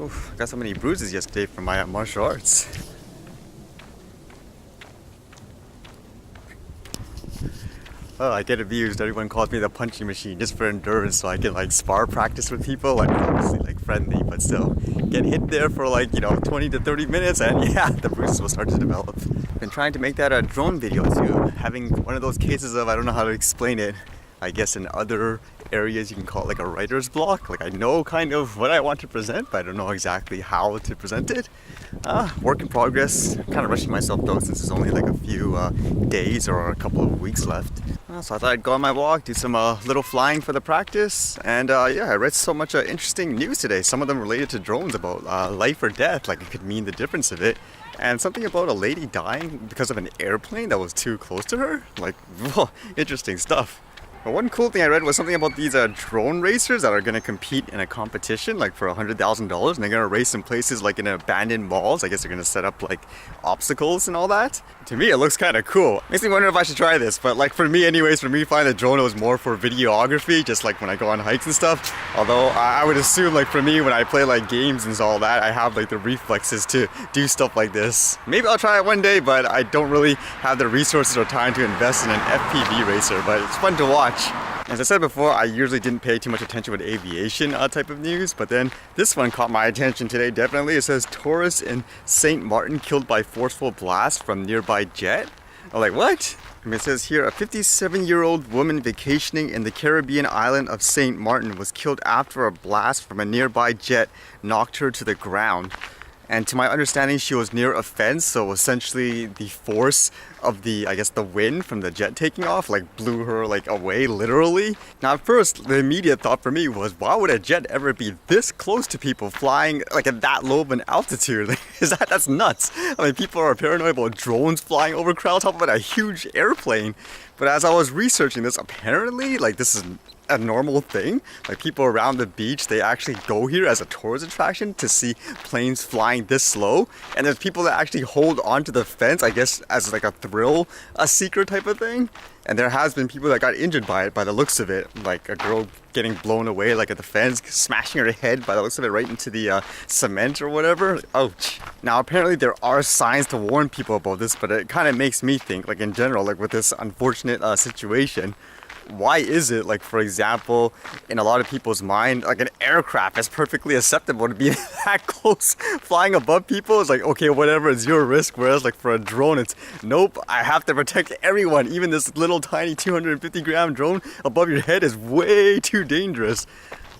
Oof, got so many bruises yesterday from my martial arts. Oh, I get abused. Everyone calls me the punching machine just for endurance, so I can like spar practice with people. Like obviously like friendly, but still get hit there for like 20 to 30 minutes, and yeah, the bruises will start to develop. Been trying to make that a drone video too. Having one of those cases of I don't know how to explain it. I guess in other areas you can call it like a writer's block. Like I know kind of what I want to present, but I don't know exactly how to present it. Work in progress. I'm kind of rushing myself though since it's only like a few days or a couple of weeks left. So I thought I'd go on my walk, do some little flying for the practice. And yeah, I read so much interesting news today. Some of them related to drones about life or death, like it could mean the difference of it. And something about a lady dying because of an airplane that was too close to her. Like, whoa, interesting stuff. But one cool thing I read was something about these drone racers that are going to compete in a competition like for $100,000, and they're going to race in places like in abandoned malls. I guess they're going to set up like obstacles and all that. To me it looks kind of cool. Makes me wonder if I should try this, but like for me anyways, for me flying the drone it was more for videography, just like when I go on hikes and stuff. Although I would assume like for me when I play like games and all that, I have like the reflexes to do stuff like this. Maybe I'll try it one day, but I don't really have the resources or time to invest in an FPV racer, but it's fun to watch. As I said before, I usually didn't pay too much attention with aviation type of news, but then this one caught my attention today definitely. It says tourist in St. Maarten killed by forceful blast from nearby jet. I'm like, what? It says here, a 57-year-old woman vacationing in the Caribbean island of St. Maarten was killed after a blast from a nearby jet knocked her to the ground. And to my understanding, she was near a fence, so essentially the force of the wind from the jet taking off like blew her like away, literally. Now at first, the immediate thought for me was, why would a jet ever be this close to people flying like at that low of an altitude? Like, that's nuts. I mean, people are paranoid about drones flying over crowds, how about a huge airplane? But as I was researching this, apparently, like this is a normal thing. Like people around the beach, they actually go here as a tourist attraction to see planes flying this slow. And there's people that actually hold onto the fence, I guess as like a thrill, a seeker type of thing. And there has been people that got injured by it, by the looks of it. Like a girl getting blown away like at the fence, smashing her head by the looks of it right into the cement or whatever. Ouch. Now apparently there are signs to warn people about this, but it kind of makes me think, like in general, like with this unfortunate situation, why is it, like for example, in a lot of people's mind, like an aircraft is perfectly acceptable to be that close flying above people? It's like, okay, whatever, it's your risk. Whereas like for a drone, it's nope, I have to protect everyone. Even this little tiny 250-gram drone above your head is way too dangerous.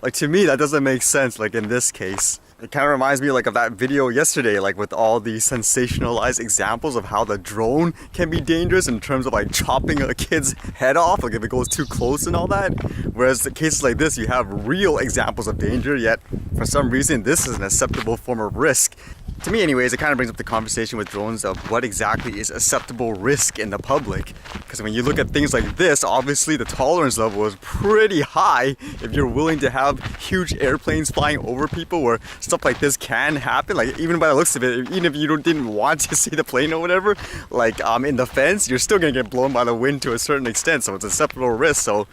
Like to me, that doesn't make sense, like in this case. It kind of reminds me like of that video yesterday, like with all the sensationalized examples of how the drone can be dangerous in terms of like chopping a kid's head off, like if it goes too close and all that. Whereas the cases like this, you have real examples of danger, yet for some reason this is an acceptable form of risk. To me anyways, it kind of brings up the conversation with drones of what exactly is acceptable risk in the public. Because when you look at things like this, obviously the tolerance level is pretty high if you're willing to have huge airplanes flying over people where stuff like this can happen. Like even by the looks of it, even if you didn't want to see the plane or whatever, like in the fence, you're still gonna get blown by the wind to a certain extent, so it's a acceptable risk. So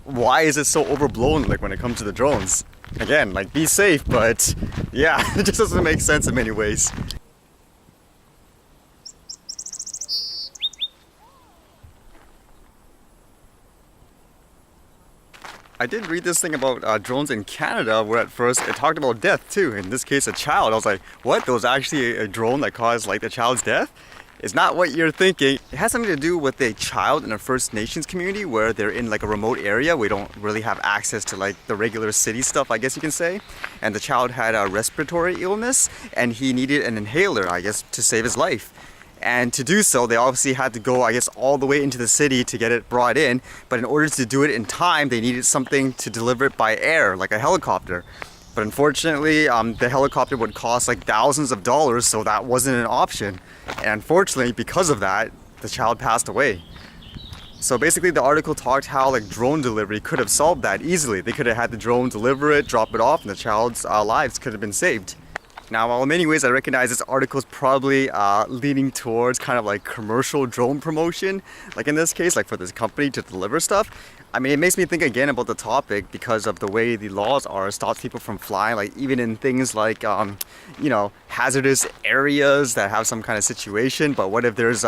why is it so overblown like when it comes to the drones? Again, like be safe, but yeah, it just doesn't make sense in many ways. I did read this thing about drones in Canada where at first it talked about death too. In this case, a child. I was like, what? There was actually a drone that caused like the child's death? It's not what you're thinking. It has something to do with a child in a First Nations community where they're in like a remote area. We don't really have access to like the regular city stuff, I guess you can say. And the child had a respiratory illness and he needed an inhaler, I guess, to save his life. And to do so, they obviously had to go, I guess, all the way into the city to get it brought in. But in order to do it in time, they needed something to deliver it by air, like a helicopter. But unfortunately, the helicopter would cost like thousands of dollars, so that wasn't an option. And unfortunately, because of that, the child passed away. So basically the article talked how like drone delivery could have solved that easily. They could have had the drone deliver it, drop it off, and the child's lives could have been saved. Now, while in many ways I recognize this article is probably leaning towards kind of like commercial drone promotion, like in this case, like for this company to deliver stuff, I mean, it makes me think again about the topic because of the way the laws are. It stops people from flying, like even in things like, you know, hazardous areas that have some kind of situation. But what if there's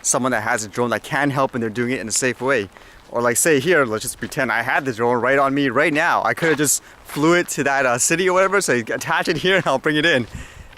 someone that has a drone that can help and they're doing it in a safe way? Or like say here, let's just pretend I had the drone right on me right now. I could have just flew it to that city or whatever, so attach it here and I'll bring it in.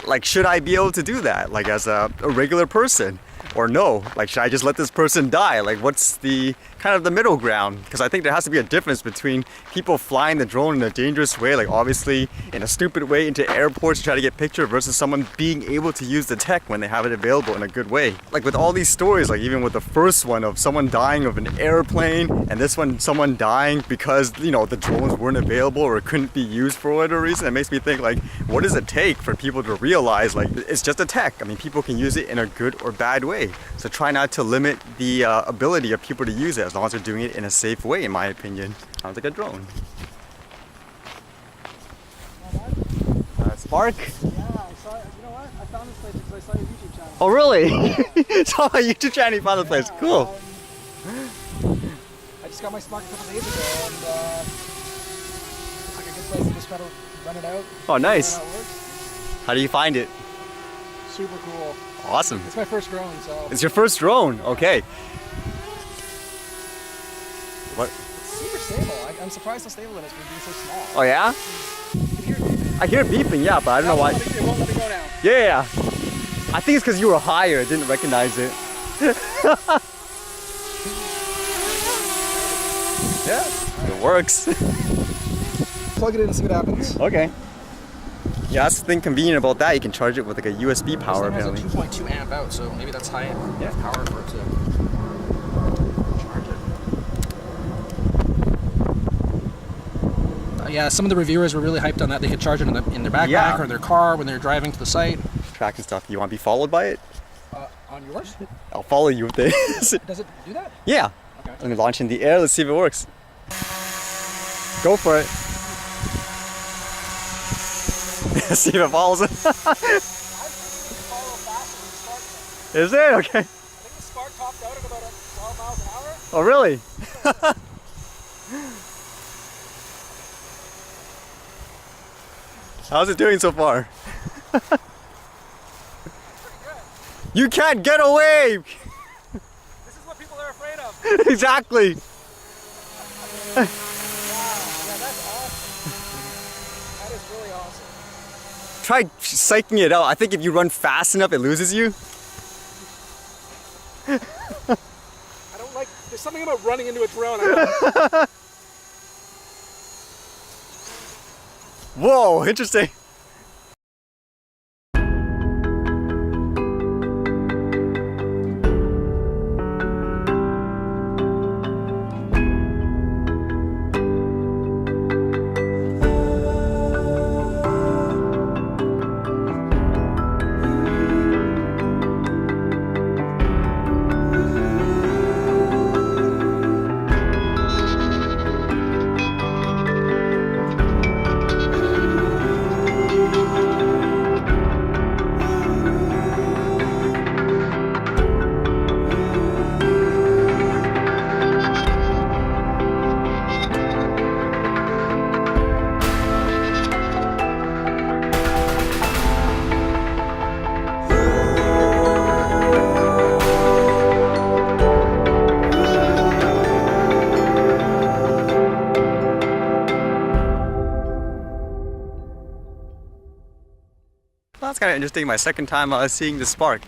Like, should I be able to do that, like as a regular person? Or no, like should I just let this person die? Like what's the kind of the middle ground? Because I think there has to be a difference between people flying the drone in a dangerous way, like obviously in a stupid way into airports to try to get picture, versus someone being able to use the tech when they have it available in a good way. Like with all these stories, like even with the first one of someone dying of an airplane, and this one someone dying because, you know, the drones weren't available or couldn't be used for whatever reason, it makes me think like, what does it take for people to realize like it's just a tech? I mean, people can use it in a good or bad way. So try not to limit the ability of people to use it as long as they're doing it in a safe way, in my opinion. Sounds like a drone. Spark? Yeah, I saw it. You know what? I found this place because I saw your YouTube channel. Oh really? Saw my YouTube channel, you found the place. Cool. I just got my Spark a couple days ago, and it's like a good place to just try to run it out. Oh nice. How it works. How do you find it? Super cool. Awesome. It's my first drone, so. It's your first drone? Okay. What? It's super stable. I'm surprised how stable it is for being so small. Oh yeah? You can hear it beeping. I hear it beeping, yeah, but I don't know why. It won't let me go now. Yeah. I think it's because you were higher, didn't recognize it. Yeah, it works. Plug it in and see what happens. Okay. Yeah, that's the thing convenient about that. You can charge it with like a USB power apparently. It has a 2.2 amp out, so maybe that's high power for it to charge it. Yeah, some of the reviewers were really hyped on that. They could charge it in their backpack or in their car when they're driving to the site. Track and stuff. You want to be followed by it? On yours? I'll follow you with this. Does it do that? Yeah. Okay. Let me launch in the air. Let's see if it works. Go for it. See if it follows it. Is it? Okay. I think the Spark topped out at about 12 miles an hour. Oh, really? How's it doing so far? You can't get away! This is what people are afraid of. Exactly. Wow, yeah, that's awesome. That is really awesome. Try psyching it out. I think if you run fast enough, it loses you. I don't like, there's something about running into a drone. I don't. Whoa, interesting. That's kind of interesting. My second time seeing the Spark.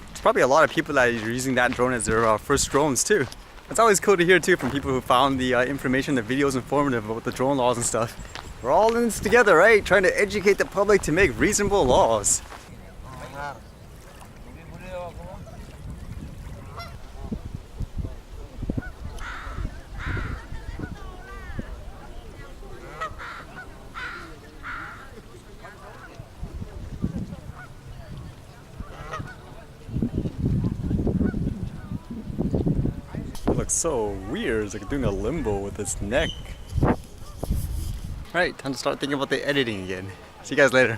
There's probably a lot of people that are using that drone as their first drones too. It's always cool to hear too from people who found the information, the videos informative about the drone laws and stuff. We're all in this together, right? Trying to educate the public to make reasonable laws. It looks so weird. It's like doing a limbo with its neck. Right, time to start thinking about the editing again. See you guys later.